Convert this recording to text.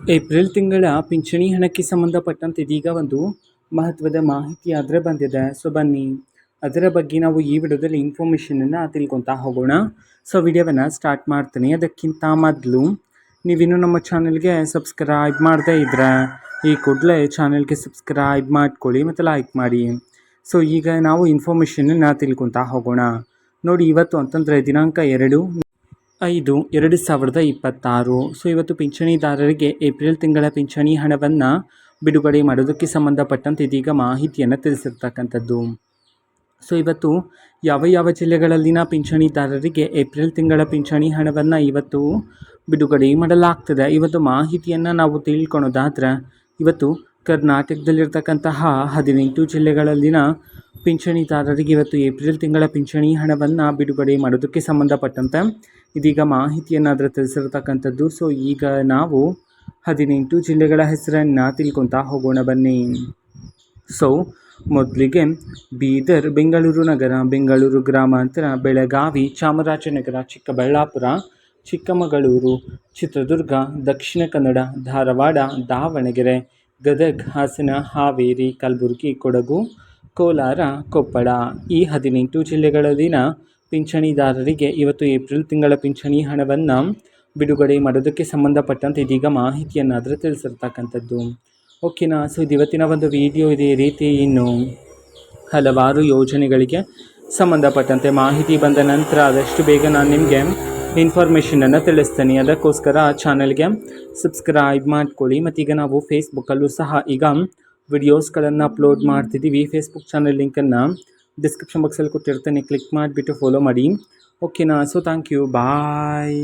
April ತಿಂಗಳ ಪಿಂಚಣಿ ಹಣಕ್ಕೆ ಸಂಬಂಧಪಟ್ಟಂತೆ ಇದೀಗ ಒಂದು ಮಹತ್ವದ ಮಾಹಿತಿ ಆದರೆ ಬಂದಿದೆ. ಸೊ ಬನ್ನಿ ಅದರ ಬಗ್ಗೆ ನಾವು ಈ ವಿಡಿಯೋದಲ್ಲಿ ಇನ್ಫಾರ್ಮೇಷನನ್ನು ತಿಳ್ಕೊತಾ ಹೋಗೋಣ. ಸೊ ವಿಡಿಯೋವನ್ನು ಸ್ಟಾರ್ಟ್ ಮಾಡ್ತೀನಿ. ಅದಕ್ಕಿಂತ ಮೊದಲು ನೀವಿನ್ನೂ ನಮ್ಮ ಚಾನಲ್ಗೆ ಸಬ್ಸ್ಕ್ರೈಬ್ ಮಾಡದೇ ಇದ್ದರೆ ಈ ಕೂಡಲೇ ಚಾನಲ್ಗೆ ಸಬ್ಸ್ಕ್ರೈಬ್ ಮಾಡ್ಕೊಳ್ಳಿ ಮತ್ತು ಲೈಕ್ ಮಾಡಿ. ಸೊ ಈಗ ನಾವು ಇನ್ಫಾರ್ಮೇಷನನ್ನು ತಿಳ್ಕೊತಾ ಹೋಗೋಣ. ನೋಡಿ, ಇವತ್ತು ಅಂತಂದರೆ ದಿನಾಂಕ 2/5/2026. ಸೊ ಇವತ್ತು ಪಿಂಚಣಿದಾರರಿಗೆ ಏಪ್ರಿಲ್ ತಿಂಗಳ ಪಿಂಚಣಿ ಹಣವನ್ನು ಬಿಡುಗಡೆ ಮಾಡೋದಕ್ಕೆ ಸಂಬಂಧಪಟ್ಟಂತೆ ಇದೀಗ ಮಾಹಿತಿಯನ್ನು ತಿಳಿಸಿರ್ತಕ್ಕಂಥದ್ದು. ಸೊ ಇವತ್ತು ಯಾವ ಜಿಲ್ಲೆಗಳಲ್ಲಿನ ಪಿಂಚಣಿದಾರರಿಗೆ ಏಪ್ರಿಲ್ ತಿಂಗಳ ಪಿಂಚಣಿ ಹಣವನ್ನು ಇವತ್ತು ಬಿಡುಗಡೆ ಮಾಡಲಾಗ್ತದೆ, ಇವತ್ತು ಮಾಹಿತಿಯನ್ನು ನಾವು ತಿಳ್ಕೊಳೋದಾದ್ರೆ, ಇವತ್ತು ಕರ್ನಾಟಕದಲ್ಲಿರ್ತಕ್ಕಂತಹ 18 ಜಿಲ್ಲೆಗಳಲ್ಲಿನ ಪಿಂಚಣಿದಾರರಿಗೆ ಇವತ್ತು ಏಪ್ರಿಲ್ ತಿಂಗಳ ಪಿಂಚಣಿ ಹಣವನ್ನು ಬಿಡುಗಡೆ ಮಾಡೋದಕ್ಕೆ ಸಂಬಂಧಪಟ್ಟಂತೆ ಇದೀಗ ಮಾಹಿತಿಯನ್ನು ತಿಳಿಸಿರ್ತಕ್ಕಂಥದ್ದು. ಸೊ ಈಗ ನಾವು 18 ಜಿಲ್ಲೆಗಳ ಹೆಸರನ್ನು ತಿಳ್ಕೊತಾ ಹೋಗೋಣ ಬನ್ನಿ. ಸೊ ಮೊದಲಿಗೆ ಬೀದರ್, ಬೆಂಗಳೂರು ನಗರ, ಬೆಂಗಳೂರು ಗ್ರಾಮಾಂತರ, ಬೆಳಗಾವಿ, ಚಾಮರಾಜನಗರ, ಚಿಕ್ಕಬಳ್ಳಾಪುರ, ಚಿಕ್ಕಮಗಳೂರು, ಚಿತ್ರದುರ್ಗ, ದಕ್ಷಿಣ ಕನ್ನಡ, ಧಾರವಾಡ, ದಾವಣಗೆರೆ, ಗದಗ, ಹಾಸನ, ಹಾವೇರಿ, ಕಲಬುರಗಿ, ಕೊಡಗು, ಕೋಲಾರ, ಕೊಪ್ಪಳ ಈ 18 ಜಿಲ್ಲೆಗಳಲ್ಲಿನ ಪಿಂಚಣಿದಾರರಿಗೆ ಇವತ್ತು ಏಪ್ರಿಲ್ ತಿಂಗಳ ಪಿಂಚಣಿ ಹಣವನ್ನು ಬಿಡುಗಡೆ ಮಾಡೋದಕ್ಕೆ ಸಂಬಂಧಪಟ್ಟಂತೆ ಇದೀಗ ಮಾಹಿತಿಯನ್ನು ತಿಳಿಸಿರ್ತಕ್ಕಂಥದ್ದು. ಓಕೆನಾ. ಸೊ ಇದು ಇವತ್ತಿನ ಒಂದು ವಿಡಿಯೋ. ಇದೇ ರೀತಿ ಇನ್ನು ಹಲವಾರು ಯೋಜನೆಗಳಿಗೆ ಸಂಬಂಧಪಟ್ಟಂತೆ ಮಾಹಿತಿ ಬಂದ ನಂತರ ಆದಷ್ಟು ಬೇಗ ನಾನು ನಿಮಗೆ ಇನ್ಫಾರ್ಮೇಷನನ್ನು ತಿಳಿಸ್ತೀನಿ. ಅದಕ್ಕೋಸ್ಕರ ಚಾನಲ್ಗೆ ಸಬ್ಸ್ಕ್ರೈಬ್ ಮಾಡ್ಕೊಳ್ಳಿ. ಮತ್ತೀಗ ನಾವು ಫೇಸ್ಬುಕ್ಕಲ್ಲೂ ಸಹ ಈಗ ವಿಡಿಯೋಸ್ಗಳನ್ನು ಅಪ್ಲೋಡ್ ಮಾಡ್ತಿದ್ದೀವಿ. ಫೇಸ್ಬುಕ್ ಚಾನಲ್ ಲಿಂಕನ್ನು ಡಿಸ್ಕ್ರಿಪ್ಷನ್ ಬಾಕ್ಸಲ್ಲಿ ಕೊಟ್ಟಿರ್ತೇನೆ, ಕ್ಲಿಕ್ ಮಾಡಿಬಿಟ್ಟು ಫಾಲೋ ಮಾಡಿ. ಓಕೆನಾ. So thank you, bye.